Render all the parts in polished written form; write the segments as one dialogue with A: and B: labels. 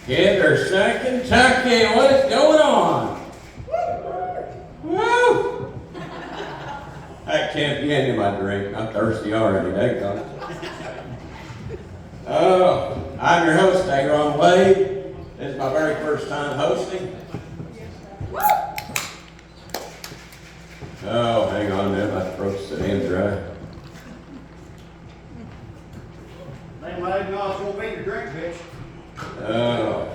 A: Henderson, Kentucky, what is going on? Woo! I can't get into my drink. I'm thirsty already. There you go. Oh, I'm your host, Aaron Wade. This is my very first time hosting. Oh, hang on a minute. My throat's sitting dry.
B: Ain't letting you know it's gonna be your drink, bitch.
A: Oh,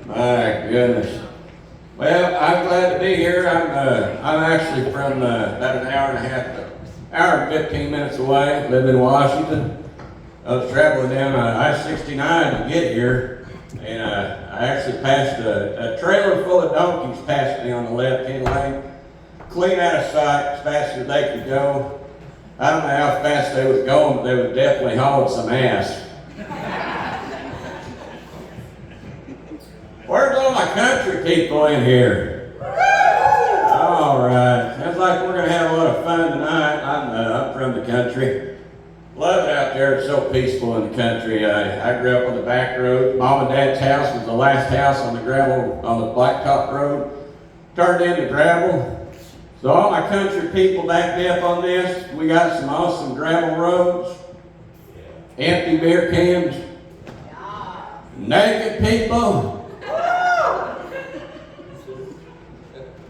A: my goodness. Well, I'm glad to be here. I'm actually from about an hour and a half, hour and 15 minutes away. Live in Washington. I was traveling down I-69 to get here, and I actually passed a trailer full of donkeys passed me on the left-hand lane, clean out of sight, as fast as they could go. I don't know how fast they was going, but they was definitely hauling some ass. Where's all my country people in here? All right, sounds like we're gonna have a lot of fun tonight. I'm from the country. Love it out there. It's so peaceful in the country. I grew up on the back road. Mom and Dad's house was the last house on the gravel, on the blacktop road. Turned into gravel. So all my country people back up on this, we got some awesome gravel roads, empty beer cans, naked people.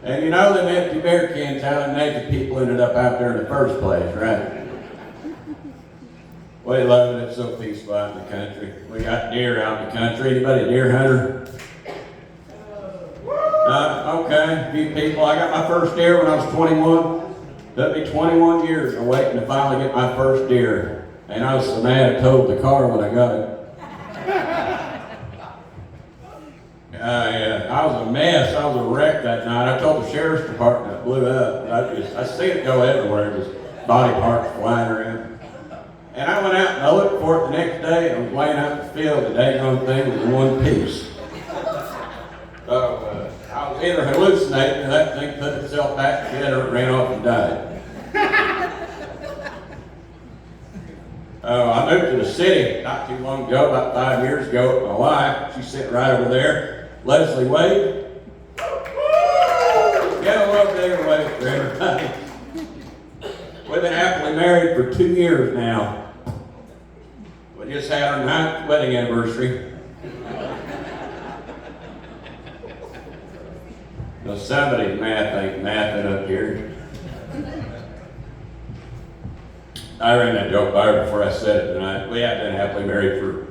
A: And you know them empty beer cans, how the naked people ended up out there in the first place, right? We love it. It's so peaceful out in the country. We got deer out in the country. Anybody a deer hunter? Okay, a few people. I got my first deer when I was 21. Took me 21 years of waiting to finally get my first deer. And I was so mad I towed the car when I got it. Yeah, I was a mess. I was a wreck that night. I told the sheriff's department it blew up. I see it go everywhere, just body parts flying around. And I went out and I looked for it the next day. I was laying out in the field. The daggone thing was in one piece. So I was either hallucinating or that thing put itself back together and ran off and died. I moved to the city not too long ago, about 5 years ago, with my wife. She's sitting right over there. Leslie Wade. Get a little bigger wave for everybody. We've been happily married for 2 years now. We just had our 9th wedding anniversary. Now somebody's math ain't mathing up here. I ran that joke by her before I said it tonight. We have been happily married for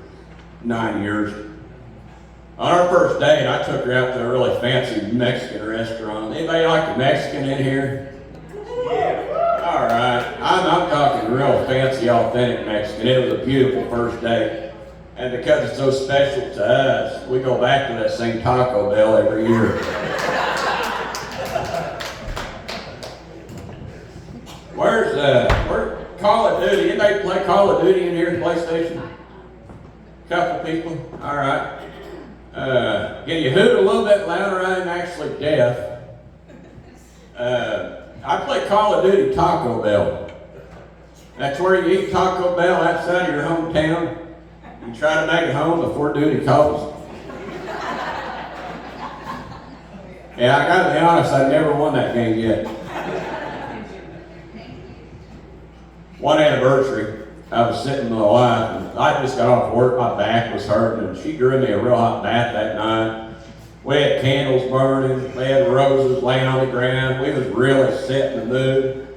A: 9 years. On our first date, I took her out to a really fancy Mexican restaurant. Anybody like a Mexican in here? All right, I'm talking real fancy, authentic Mexican. It was a beautiful first date. And because it's so special to us, we go back to that same Taco Bell every year. Where's Call of Duty? Anybody play Call of Duty in here at PlayStation? Couple people, all right. Can you hoot a little bit louder? I am actually deaf. I play Call of Duty Taco Bell. That's where you eat Taco Bell outside of your hometown. You try to make it home before duty calls. Yeah, I gotta be honest, I've never won that game yet. One anniversary, I was sitting with my wife, and I just got off work, my back was hurting, and she drew me a real hot bath that night. We had candles burning, we had roses laying on the ground, we was really setting the mood.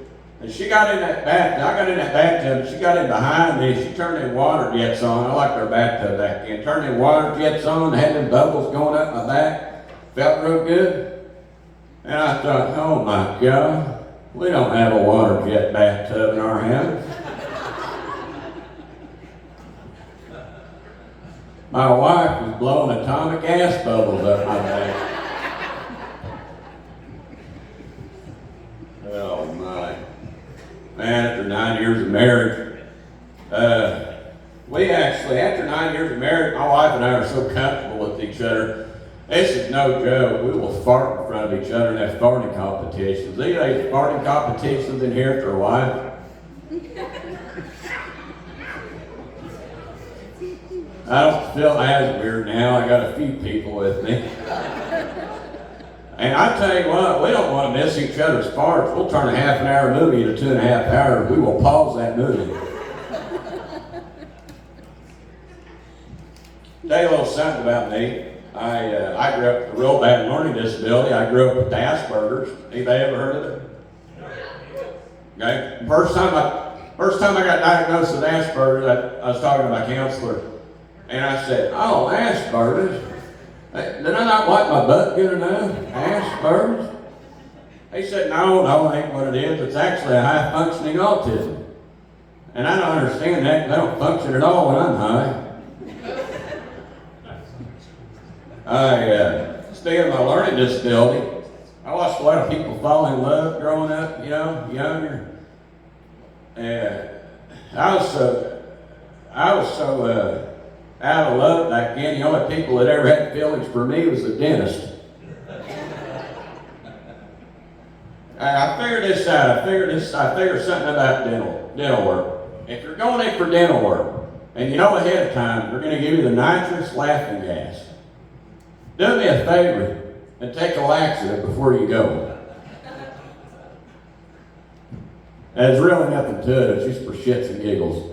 A: And she got in that bathtub, I got in that bathtub, and she got in behind me, and she turned them water jets on. I liked our bathtub back then. Turned them water jets on, had them bubbles going up my back, felt real good. And I thought, oh my God, we don't have a water jet bathtub in our house. My wife was blowing atomic gas bubbles up my back. Oh my. Man, after 9 years of marriage, we actually, after 9 years of marriage, my wife and I are so comfortable with each other. This is no joke. We will fart in front of each other and have farting competitions. These farting competitions in here for a wife. I don't feel as weird now. I got a few people with me. And I tell you what, we don't want to miss each other's farts. We'll turn a half an hour movie into 2.5 hours. We will pause that movie. Tell you a little something about me. I grew up with a real bad learning disability. I grew up with Asperger's. Anybody ever heard of it? Okay. First time I got diagnosed with Asperger's, I was talking to my counselor, and I said, "Oh, Asperger's. Did I not wipe my butt good enough? Asperger's?" He said, no, it ain't what it is. It's actually a high-functioning autism. And I don't understand that, because I don't function at all when I'm high. Speaking of my learning disability, I watched a lot of people fall in love growing up, younger. And I was so out of love back then. The only people that ever had feelings for me was the dentist. I figured this out. I figured something about dental work. If you're going in for dental work, and you know ahead of time, they're going to give you the nitrous laughing gas, do me a favor and take a laxative before you go. There's really nothing to it. It's just for shits and giggles.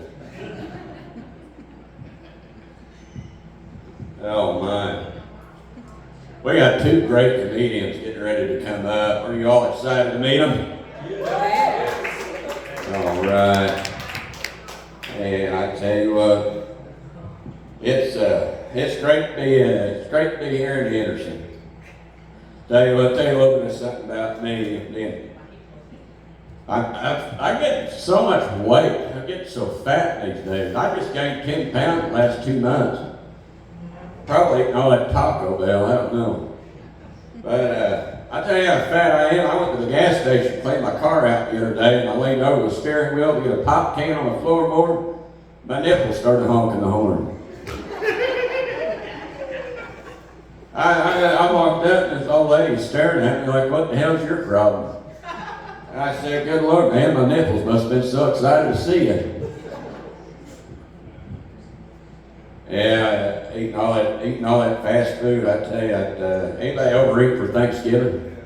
A: Oh my. We got two great comedians getting ready to come up. Are you all excited to meet them? Yes. All right. And I tell you what, it's great to be here in Henderson. Tell you a little bit of something about me. I get so much weight. I get so fat these days. I just gained 10 pounds in the last 2 months. Probably eating all that Taco Bell, I don't know. But I tell you how fat I am. I went to the gas station to clean my car out the other day, and I leaned over the steering wheel to get a pop can on the floorboard. My nipples started honking the horn. I walked up, and this old lady was staring at me like, "What the hell's your problem?" And I said, "Good Lord, man, my nipples must have been so excited to see you." Yeah, eating all that fast food, I tell you, anybody overeat for Thanksgiving?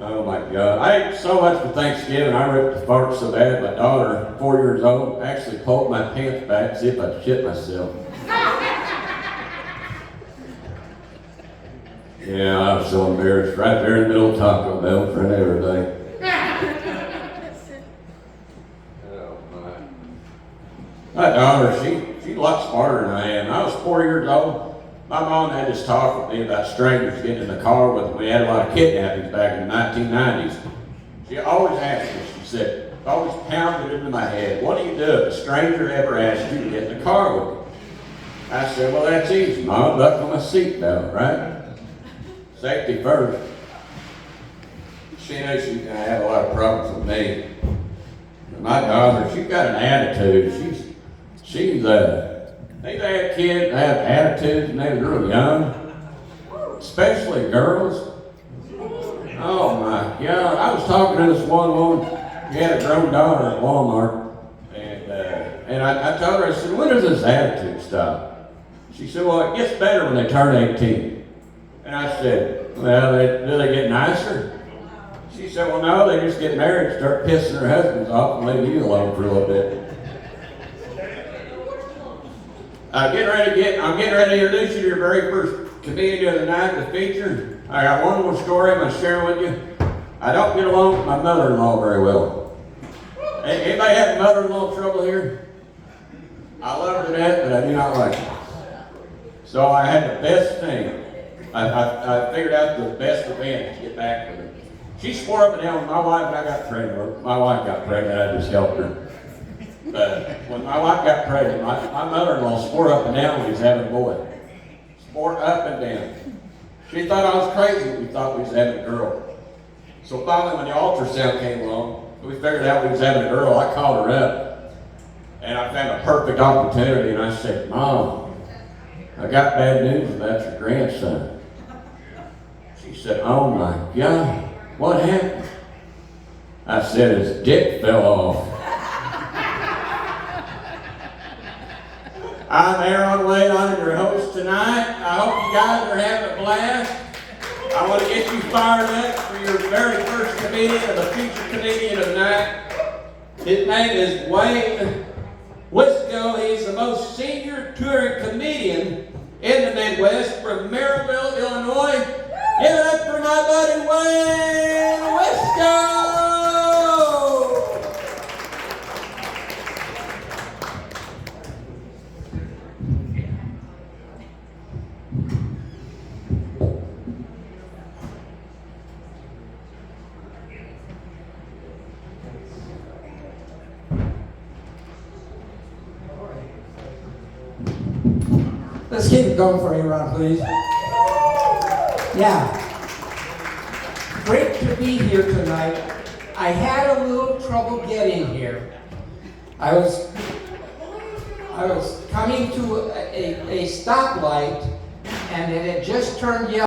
A: Oh my God. I ate so much for Thanksgiving, I ripped the fart so bad, my daughter, 4 years old, actually pulled my pants back to see if I'd shit myself. Yeah, I was so embarrassed, right there in the middle of Taco Bell in front of everybody. Oh my. My daughter, she's a lot smarter than I am. I was 4 years old. My mom had this talk with me about strangers getting in the car with them. We had a lot of kidnappings back in the 1990s. She always asked me, she said, always pounded it into my head, "What do you do if a stranger ever asks you to get in the car with you?" I said, "Well, that's easy, Mom. Buckle my seatbelt, right? Safety first." She knew she was going to have a lot of problems with me. But my daughter, she's got an attitude. They have kids that have attitudes when they're real young, especially girls. Oh my God. I was talking to this one woman, she had a grown daughter at Walmart, and I told her, I said, "When does this attitude stop?" She said, "Well, it gets better when they turn 18. And I said, "Well, do they get nicer?" She said, "Well, no, they just get married and start pissing their husbands off and leave you alone for a little bit." I'm getting ready to introduce you to your very first comedian of the night, the feature. I got one more story I'm going to share with you. I don't get along with my mother-in-law very well. Anybody have mother-in-law trouble here? I love her to death, but I do not like her. So I had the best thing. I figured out the best event to get back with her. She swore up and down when my wife and I got pregnant. Or my wife got pregnant, I just helped her. But when my wife got pregnant, my mother-in-law swore up and down when he was having a boy. Swore up and down. She thought I was crazy when we thought we was having a girl. So finally, when the ultrasound came along, we figured out we was having a girl. I called her up, and I found a perfect opportunity, and I said, "Mom, I got bad news about your grandson." She said, "Oh my God, what happened?" I said, "His dick fell off." I'm Aaron Wade, I'm your host tonight. I hope you guys are having a blast. I want to get you fired up for your very first comedian and the future comedian of the night. His name is Wayne Wisco. He's the most senior touring comedian in the Midwest from Maryville, Illinois. Give it up for my buddy Wayne Wisco!
C: Let's keep it going for you, Ron, please. Yeah. Great to be here tonight. I had a little trouble getting here. I was coming to a stoplight, and it had just turned yellow.